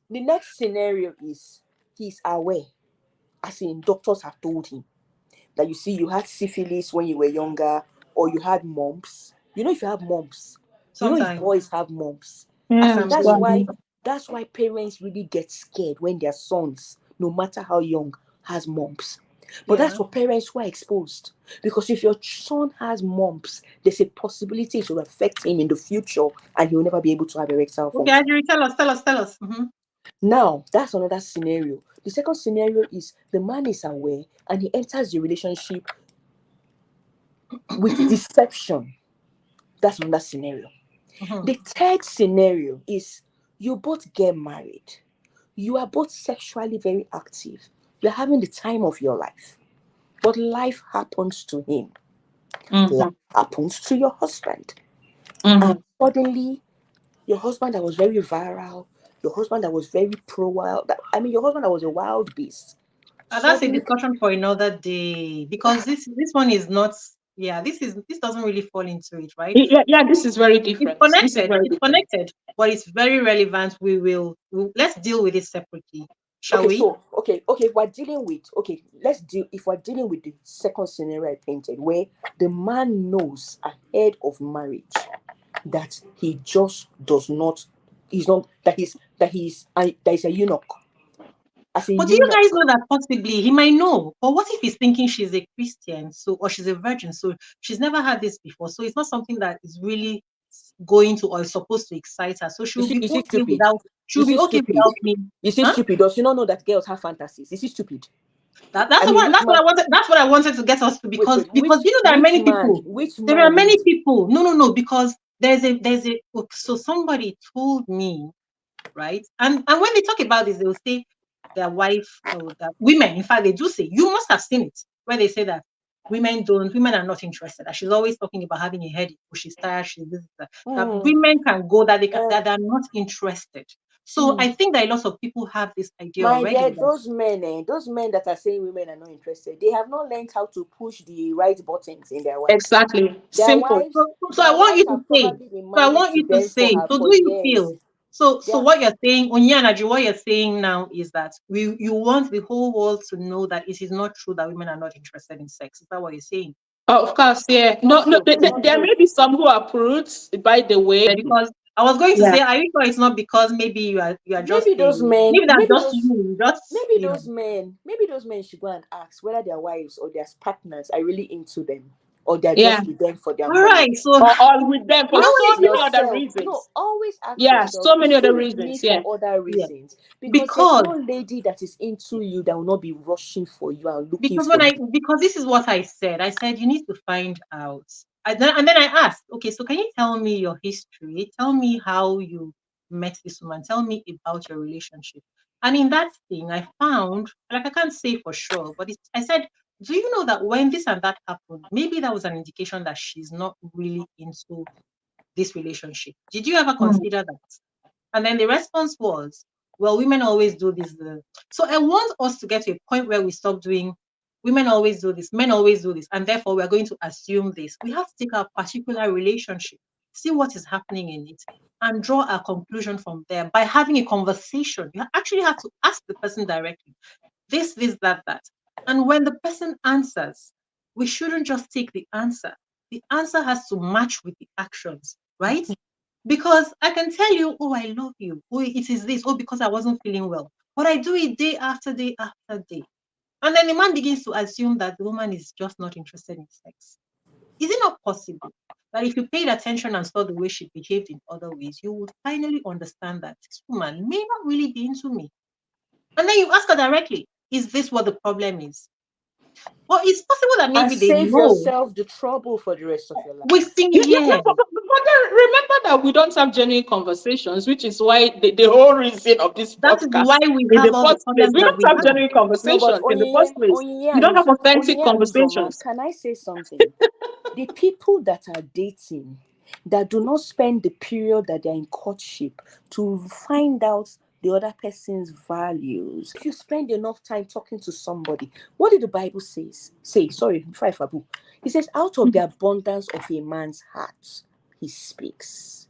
The next scenario is he's aware, as in doctors have told him that you had syphilis when you were younger, or you had mumps. You know, if you have mumps, Sometimes. if boys have mumps. Yeah, And that's why parents really get scared when their sons, no matter how young, has mumps. But that's for parents who are exposed. Because if your son has mumps, there's a possibility it will affect him in the future and he will never be able to have erectile function. Okay, Adri, tell us. Mm-hmm. Now, that's another scenario. The second scenario is the man is aware and he enters the relationship with deception. That's another scenario. Mm-hmm. The third scenario is you both get married. You are both sexually very active. You're having the time of your life. But life happens to him. Mm-hmm. Life happens to your husband. Mm-hmm. And suddenly, your husband that was very viral, your husband that was very wild, your husband that was a wild beast. That's a discussion for another day, because this one is not. Yeah, this doesn't really fall into it, right? Yeah, this is very different. It's connected, but it's very relevant. Let's deal with it separately, shall we? So we're dealing with if we're dealing with the second scenario I painted, where the man knows ahead of marriage that he just does not, he's not, that he's a eunuch. But do you guys know that possibly he might know? But what if he's thinking she's a Christian, or she's a virgin, so she's never had this before, so it's not something that is really going to or is supposed to excite her. So she'll be okay without. She'll be okay without me. You see, stupid. Does she not know that girls have fantasies? Is he stupid? That's what I wanted to get us to, because you know there are many people. There are many people. No, because there's a. So somebody told me, right? And when they talk about this, they will say their wife or that women. In fact, they do say, you must have seen it, where they say that women are not interested. That she's always talking about having a headache, or she's tired, that women can go, that that they're not interested. So I think that a lot of people have this idea already. Those men that are saying women are not interested, they have not learned how to push the right buttons in their wives. Exactly. Simple. So I want you to say. So do you feel? So what you're saying, Onyanaji, what you're saying now is that you want the whole world to know that it is not true that women are not interested in sex. Is that what you're saying? Oh, of course, yeah. No, there may be some who are prudes, by the way. Because I was going to say, are you sure it's not because maybe you are just maybe those men, maybe that's just you, maybe those men should go and ask whether their wives or their partners are really into them, or they're just with them for their money. Right, so or with them for so many other reasons. No, always ask yourself, so many other reasons. For other reasons. Because there's no lady that is into you that will not be rushing for you and looking for you. Because this is what I said. I said you need to find out. And then I asked, okay, so can you tell me your history? Tell me how you met this woman. Tell me about your relationship. And in that thing, I found, like, I can't say for sure, but I said, do you know that when this and that happened, maybe that was an indication that she's not really into this relationship? Did you ever consider that? And then the response was, well, women always do this. So I want us to get to a point where we stop doing Women always do this, men always do this, and therefore we're going to assume this. We have to take our particular relationship, see what is happening in it, and draw a conclusion from there by having a conversation. You actually have to ask the person directly, this, that, that. And when the person answers, we shouldn't just take the answer. The answer has to match with the actions, right? Because I can tell you, oh, I love you. Oh, it is this. Oh, because I wasn't feeling well. But I do it day after day after day. And then the man begins to assume that the woman is just not interested in sex. Is it not possible that if you paid attention and saw the way she behaved in other ways, you would finally understand that this woman may not really be into me? And then you ask her directly, is this what the problem is? Or it's possible that maybe And they save know yourself the trouble for the rest of your life. wasting Yeah, years. but then remember that we don't have genuine conversations, which is why the whole reason of this That is why podcast we in have the all the first place. problems We that don't we have have. genuine No, but conversations in the first place. We don't have authentic Onyinye and Uzoma, conversations. can I say something? The people that are dating, that do not spend the period that they're in courtship to find out the other person's values. If you spend enough time talking to somebody, what did the Bible say? Sorry, Fabu. It says, out of the abundance of a man's heart, he speaks.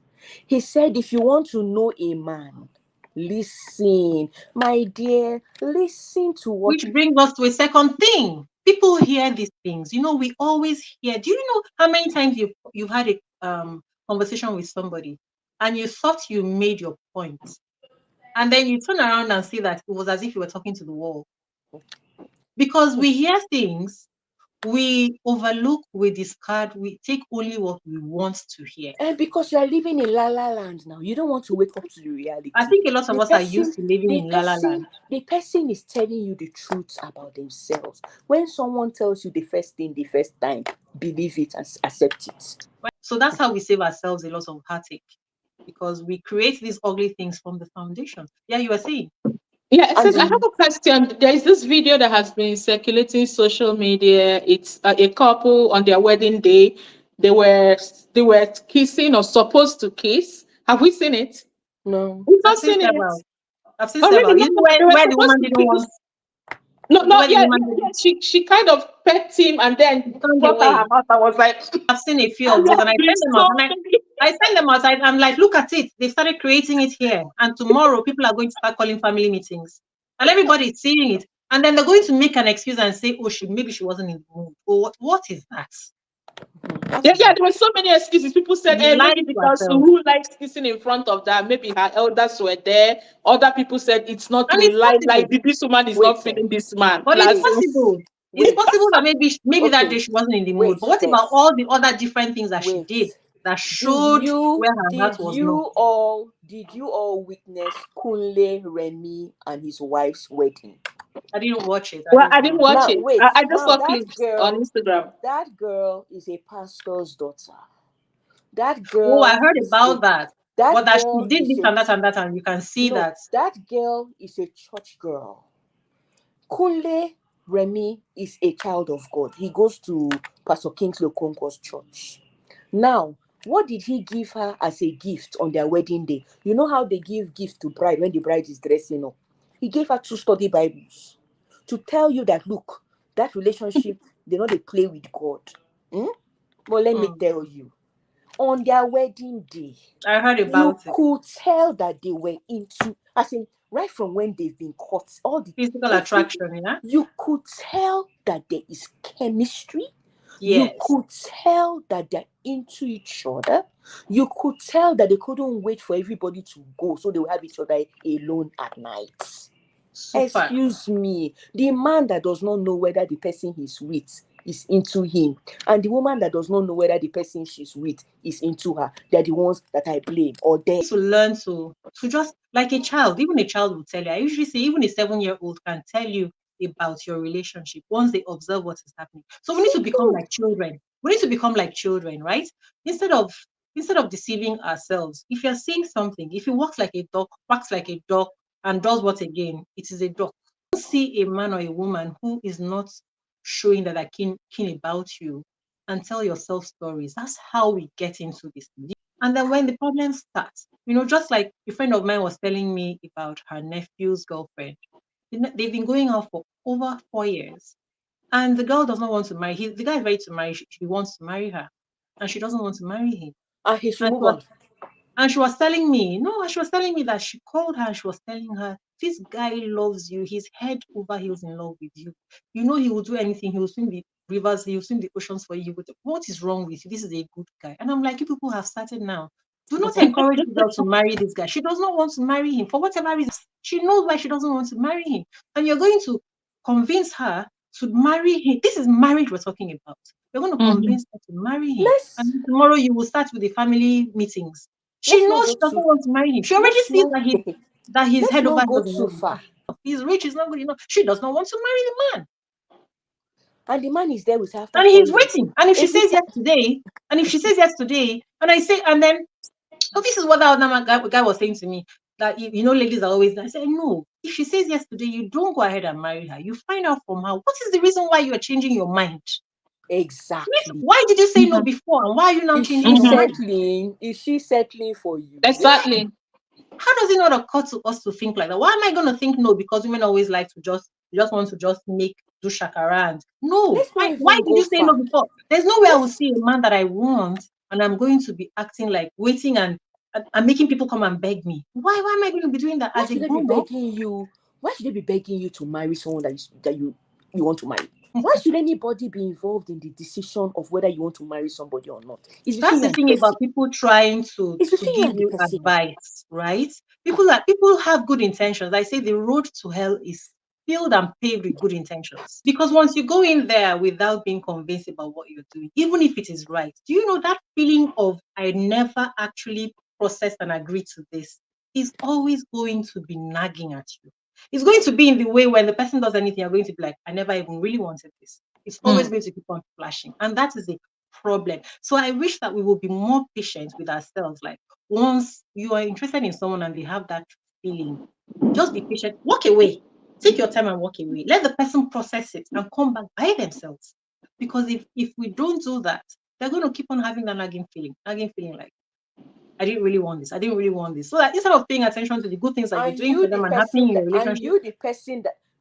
He said, if you want to know a man, listen, my dear, listen to what Which brings us to a second thing. People hear these things. You know, we always hear. Do you know how many times you've had a conversation with somebody and you thought you made your point, and then you turn around and see that it was as if you were talking to the wall? Because we hear things, we overlook, we discard, we take only what we want to hear. And because you are living in La La Land now, you don't want to wake up to the reality. I think a lot of us are used to living in La La Land. The person is telling you the truth about themselves. When someone tells you the first thing the first time, believe it and accept it. So that's how we save ourselves a lot of heartache, because we create these ugly things from the foundation. Yeah, you were saying. Yeah, it says, I And have a question. There is this video that has been circulating social media. It's a couple on their wedding day. They were kissing or supposed to kiss. Have we seen it? no, We've I've not seen seen it. several. I've seen Oh, several. really? You know They were where the supposed woman to didn't want, kiss. No, where the yeah, woman didn't she kind of pet him and then turn brought out away. her mouth and was like, I've seen a few and of they those, and have I been send them out, so and many. I send them out. I'm like, look at it. They've started creating it here, and tomorrow people are going to start calling family meetings, and everybody's seeing it, and then they're going to make an excuse and say, oh, maybe she wasn't in the mood. Or what is that? Yeah, there were so many excuses. People said, We lie maybe to because ourselves, who likes kissing in front of that? Maybe her elders were there. Other people said it's not and true. it's Like possible. this woman is wait, not feeling this man. But it's As in, possible. It's wait, possible that maybe that okay, day she wasn't in the mood. wait But what about first. all the other different things that she Wait. did that showed where her heart was not? Did you all witness Kunle Remy and his wife's wedding? I didn't watch it. I well, don't I didn't know. watch Now it. wait, I just now saw clips on Instagram. that girl is a pastor's daughter. That Oh, I girl heard is about that. But that she did this and that, and you can see no, that. that girl is a church girl. Kunle Remy is a child of God. He goes to Pastor Kingsley Okonkwo's church. Now, what did he give her as a gift on their wedding day? You know how they give gift to bride when the bride is dressing up? He gave her 2 study Bibles to tell you that, look, that relationship, they know they play with God. But let me tell you, on their wedding day, I heard you about it. could tell that they were into, as in, right from when they've been caught, all the Physical attraction, yeah? you could tell that there is chemistry. You Yes. could tell that they're into each other. You could tell that they couldn't wait for everybody to go so they will have each other alone at night. Super. Excuse me, the man that does not know whether the person he's with is into him, and the woman that does not know whether the person she's with is into her, they're the ones that I blame. Or they to learn to just like a child, even a child will tell you. I usually say even a 7-year-old can tell you about your relationship once they observe what is happening. So we need to become like children. We need to become like children, right? Instead of deceiving ourselves. If you're seeing something, if it walks like a dog, quacks like a dog, and does what again, it is a dog. Don't see a man or a woman who is not showing that they're keen about you, and tell yourself stories. That's how we get into this. And then when the problem starts, just like a friend of mine was telling me about her nephew's girlfriend, they've been going out for over 4 years. And the girl does not want to marry. The guy is ready to marry. He wants to marry her, and she doesn't want to marry him. And he should And move on. And she was telling me, no, she was telling me that she called her and she was telling her, this guy loves you. He's head over heels in love with you. You know, he will do anything. He will swim the rivers. He will swim the oceans for you. What is wrong with you? This is a good guy. And I'm like, you people have started now. Do not encourage the girl to marry this guy. She does not want to marry him for whatever reason. She knows why she doesn't want to marry him. And you're going to convince her to marry him. This is marriage we're talking about. You're going to convince her to marry him. And tomorrow you will start with the family meetings. She knows she doesn't want to marry him. She already sees that he's head over go heels. too far. He's rich, he's not good enough. She does not want to marry the man. And the man is there with her after and he's waiting. And if she says yes today, and I say, and then, oh, this is what that other guy was saying to me, that, you know, ladies are always, I said, no, if she says yes today, you don't go ahead and marry her. You find out from her, what is the reason why you are changing your mind? Exactly. Why did you say no before? And why are you now changing your mind? Is she settling for you? Exactly. How does it not occur to us to think like that? Why am I going to think no? Because women always like to just want to do shakara. And no, why did you say no before? There's no way I will see a man that I want and I'm going to be acting like waiting and making people come and beg me. Why am I going to be doing that? Why should they be begging you? Why should they be begging you to marry someone that you want to marry? Why should anybody be involved in the decision of whether you want to marry somebody or not? That's the thing about people trying to give you advice, right? People have good intentions. I say the road to hell is filled and paved with good intentions. Because once you go in there without being convinced about what you're doing, even if it is right, do you know that feeling of I never actually processed and agreed to this is always going to be nagging at you. It's going to be in the way when the person does anything, you're going to be like, I never even really wanted this. It's always going to keep on flashing. And that is a problem. So I wish that we will be more patient with ourselves. Like, once you are interested in someone and they have that feeling, just be patient, walk away, take your time and walk away. Let the person process it and come back by themselves. Because if we don't do that, they're going to keep on having that nagging feeling like, I didn't really want this. So that instead of paying attention to the good things that you're doing for them and happening in your relationship, and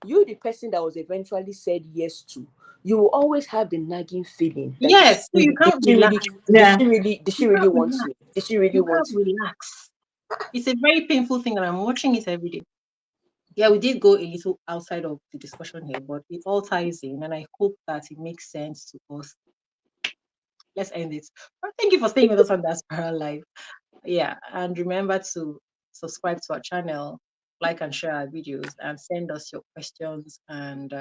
you the person that was eventually said yes to, you will always have the nagging feeling. Yes, so you can't relax. Did she really want me? Did she really want me? Relax. It's a very painful thing, and I'm watching it every day. Yeah, we did go a little outside of the discussion here, but it all ties in, and I hope that it makes sense to us. Let's end it. Thank you for staying with us on Diaspora Live. Yeah, and remember to subscribe to our channel, like and share our videos, and send us your questions and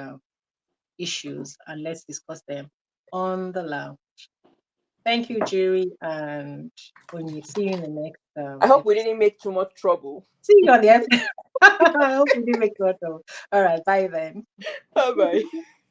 issues, and let's discuss them on the lounge. Thank you, Jerry, and see you in the next I hope we didn't make too much trouble. See you on the episode. I hope we didn't make too much trouble. All right, bye then. Bye-bye.